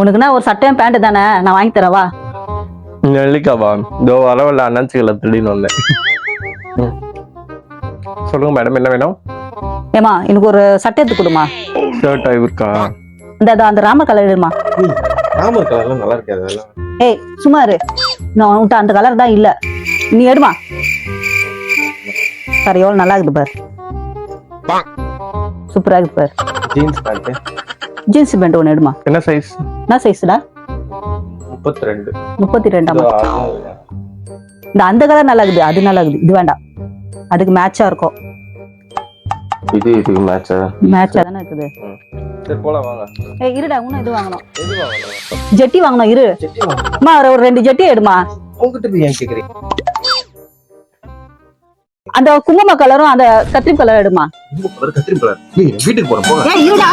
உனக்குன்னா ஒரு சட்டையும் பேண்ட் தானே, நான் வாங்கி தரவா? நெல்லிக்காவா? இதோ வரவில்ல, அண்ணாச்சிகளை திடீர்னு வந்தேன். சொல்லுங்க மேடம், என்ன வேணும்? ஏமா எனக்கு ஒரு சட்டை எடுத்து கொடுமா. ஷர்ட் இருக்கா? அந்த ராமர் கலர் எடுமா. ராமர் கலர்லாம் நல்லா இருக்காது அதெல்லாம். ஏய் சும்மா இரு, நான் உன்கிட்ட அந்த கலர் தான் இல்ல, நீ எடுமா. சார் எவ்வளவு நல்லா இருக்குது பாரு, சூப்பரா இருக்கு பாரு. Jeans pant. ஜீன்ஸ் பேண்ட் ஒன்று எடுமா. என்ன சைஸ்? என்ன சைஸ்டா? 32. 32ஆமா. அந்த கலர் நல்லா இருக்குது, அது நல்லா இருக்குது. இது வேண்டாம், அதுக்கு மேட்சா இருக்கும். இதுக்கு மேட்சா? மேட்சா தானே இருக்குது. சரி போலாம் வாங்க. ஏய் இருடா, இன்னும் இது வாங்கணும். எது வாங்கணும்? ஜெட்டி வாங்கணும், இரு. ஜெட்டி வாங்கணும். அம்மா ஒரு 2 ஜெட்டி எடுமா. உங்ககிட்ட போய் ஏன் கேக்குறீங்க? அந்த குங்கும கலரும் அந்த கத்திரி கலர் எடுமா. கத்திரி கலர். நீ வீட்டுக்கு போறோம் போங்க. ஏய் இருடா.